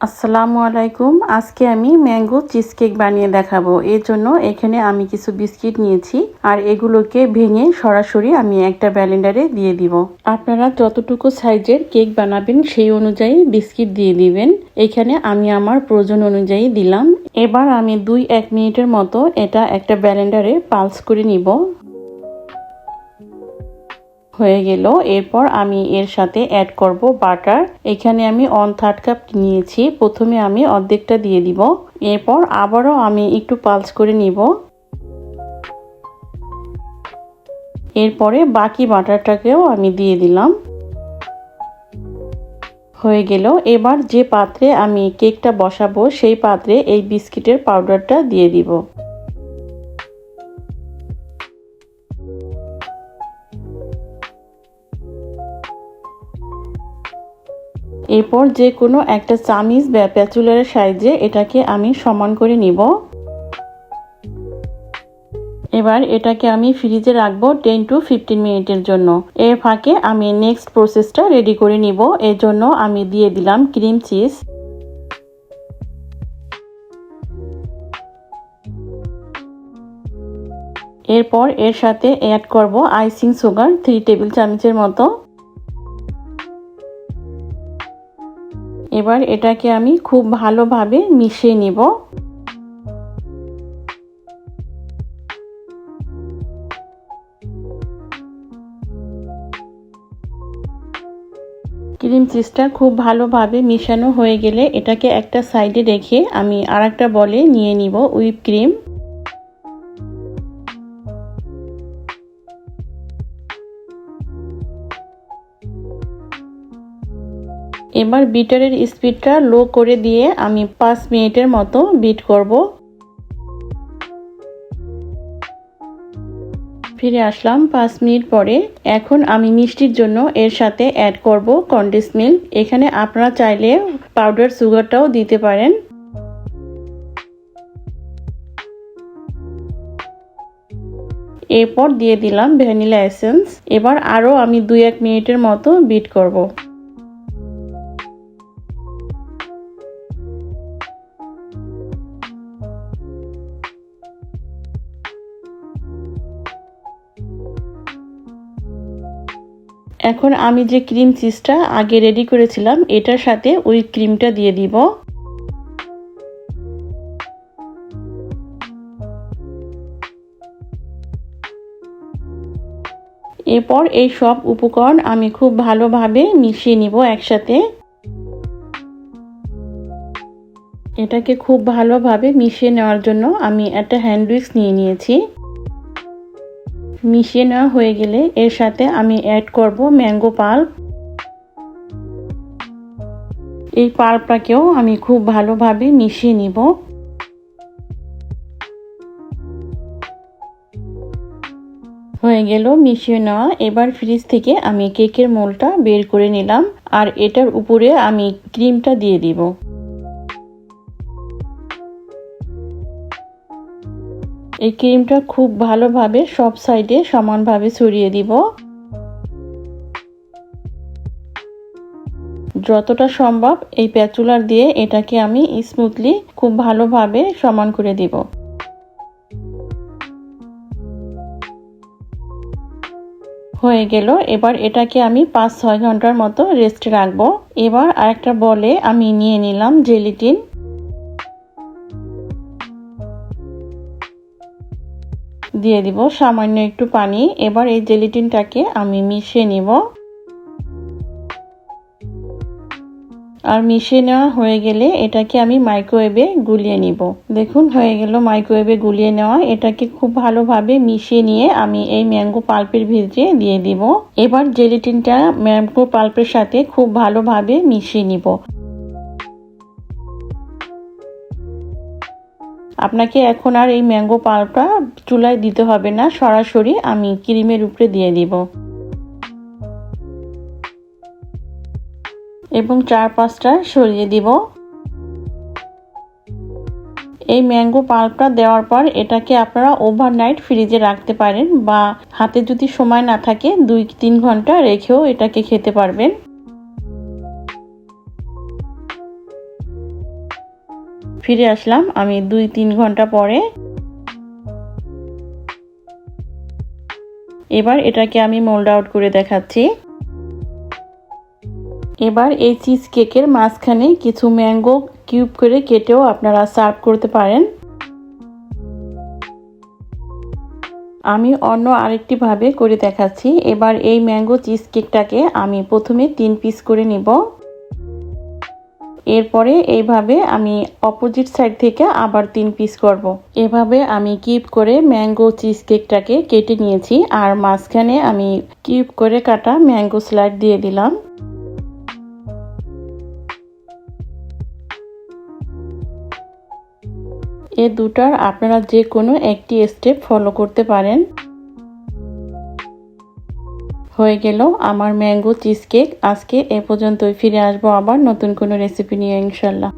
আসসালামু আলাইকুম। আজকে আমি ম্যাঙ্গো চিজ কেক বানিয়ে দেখাবো। এর জন্য এখানে আমি কিছু বিস্কিট নিয়েছি আর এগুলোকে ভেঙে সরাসরি আমি একটা ব্লেন্ডারে দিয়ে দিব। আপনারা যতটুকু সাইজের কেক বানাবেন সেই অনুযায়ী বিস্কিট দিয়ে দিবেন। এখানে আমি আমার প্রয়োজন অনুযায়ী দিলাম। এবার আমি 2-1 মিনিটের মতো এটা একটা ব্লেন্ডারে পালস করে নিব। হয়ে গেল। এরপর আমি এর সাথে অ্যাড করব বাটার। এখানে আমি 1/3 কাপ নিয়েছি। প্রথমে আমি অর্ধেকটা দিয়ে দিব। এরপর আবারও আমি একটু পালস করে নিব। এরপরে বাকি বাটারটাকেও আমি দিয়ে দিলাম। হয়ে গেল। এবার যে পাত্রে আমি কেকটা বসাবো সেই পাত্রে এই বিস্কিটের পাউডারটা দিয়ে দিব। এরপর যে কোনো একটা চামিচ বা প্যাচুলারের সাহায্যে এটাকে আমি সমান করে নিব। এবার এটাকে আমি ফ্রিজে রাখবো 10 to 15 মিনিটের জন্য। এর ফাঁকে আমি নেক্সট প্রসেসটা রেডি করে নিব। এর জন্য আমি দিয়ে দিলাম ক্রিম চিজ। এরপর এর সাথে অ্যাড করব আইসিং সুগার 3 টেবিল চামচের মতো। এবার এটাকে আমি খুব ভালোভাবে মিশিয়ে নিব। ক্রিম চিজটা খুব ভালোভাবে মিশানো হয়ে গেলে এটাকে একটা সাইডে রেখে আমি আরেকটা বলে নিয়ে নিব হুইপ ক্রিম। এবার বিটারের স্পিডটা লো করে দিয়ে আমি 5 মিনিটের মতো বিট করব। ফিরে আসলাম 5 মিনিট পরে। এখন আমি মিষ্টির জন্য এর সাথে অ্যাড করব কনডেন্স মিল্ক। এখানে আপনারা চাইলে পাউডার সুগারটাও দিতে পারেন। এরপর দিয়ে দিলাম ভ্যানিলা এসেন্স। এবার আরও আমি 2-1 মিনিটের মতো বিট করব। এখন আমি যে ক্রিম চিজটা আগে রেডি করেছিলাম এটার সাথে ওই ক্রিমটা দিয়ে দিব। এরপর এই সব উপকরণ আমি খুব ভালোভাবে মিশিয়ে নিব একসাথে। এটাকে খুব ভালোভাবে মিশিয়ে নেওয়ার জন্য আমি একটা হ্যান্ড উইক্স নিয়ে নিয়েছি। মিশিয়ে নেওয়া হয়ে গেলে এর সাথে আমি অ্যাড করব ম্যাঙ্গো পাল্প। এই পাল্পটাকেও আমি খুব ভালোভাবে মিশিয়ে নিব। হয়ে গেল মিশিয়ে নেওয়া। এবার ফ্রিজ থেকে আমি কেকের মোল্ডটা বের করে নিলাম আর এটার উপরে আমি ক্রিমটা দিয়ে দিব। এই ক্রিমটা খুব ভালোভাবে সব সাইডে সমানভাবে ছড়িয়ে দিব। যতটা সম্ভব এই প্যাচুলার দিয়ে এটাকে আমি স্মুথলি খুব ভালোভাবে সমান করে দিব। হয়ে গেল। এবার এটাকে আমি 5-6 ঘন্টার মতো রেস্টে রাখবো। এবার আরেকটা বলে আমি নিয়ে নিলাম জেলিটিন। দিয়ে দিব সামান্য একটু পানি। এবার এই জেলিটিনটাকে আমি মিশিয়ে নিব। আর মিশিয়ে নেওয়া হয়ে গেলে এটাকে আমি মাইক্রোওয়েভে গুলিয়ে নিব। দেখুন হয়ে গেল মাইক্রোওয়েভে গুলিয়ে নেওয়া। এটাকে খুব ভালোভাবে মিশিয়ে নিয়ে আমি এই ম্যাঙ্গো পাল্পের ভিতরে দিয়ে দিব। এবার জেলিটিনটা ম্যাঙ্গো পাল্পের সাথে খুব ভালোভাবে মিশিয়ে নিব। আপনাকে এখন আর এই ম্যাঙ্গো পাল্পটা চুলায় দিতে হবে না, সরাসরি আমি ক্রিমের উপরে দিয়ে দিব এবং 4-5টা সরিয়ে দিব। এই ম্যাঙ্গো পাল্পটা দেওয়ার পর এটাকে আপনারা ওভারনাইট ফ্রিজে রাখতে পারেন বা হাতে যদি সময় না থাকে 2-3 ঘন্টা রেখেও এটাকে খেতে পারবেন। ফিরে আসলাম আমি 2-3 ঘন্টা পরে। এবার এটাকে আমি মোল্ড আউট করে দেখাচ্ছি। এবার এই চিজ কেকের মাঝখানে কিছু ম্যাঙ্গো কিউব করে কেটেও আপনারা সার্ভ করতে পারেন। আমি অন্য আরেকটি ভাবে করে দেখাচ্ছি। এবার এই ম্যাঙ্গো চিজ কেকটাকে আমি প্রথমে 3 পিস করে নিব। এরপরে এইভাবে আমি অপোজিট সাইড থেকে আবার 3 পিস করব। এভাবে আমি কিউব করে ম্যাঙ্গো চিজ কেকটাকে কেটে নিয়েছি আর মাঝখানে আমি কিউব করে কাটা ম্যাঙ্গো স্লাইড দিয়ে দিলাম। এই দুটার আপনারা যে কোনো একটি স্টেপ ফলো করতে পারেন। হয়ে গেল আমার ম্যাঙ্গো চিজ কেক। আজকে এ পর্যন্তই। ফিরে আসবো আবার নতুন কোনো রেসিপি নিয়ে ইনশাল্লাহ।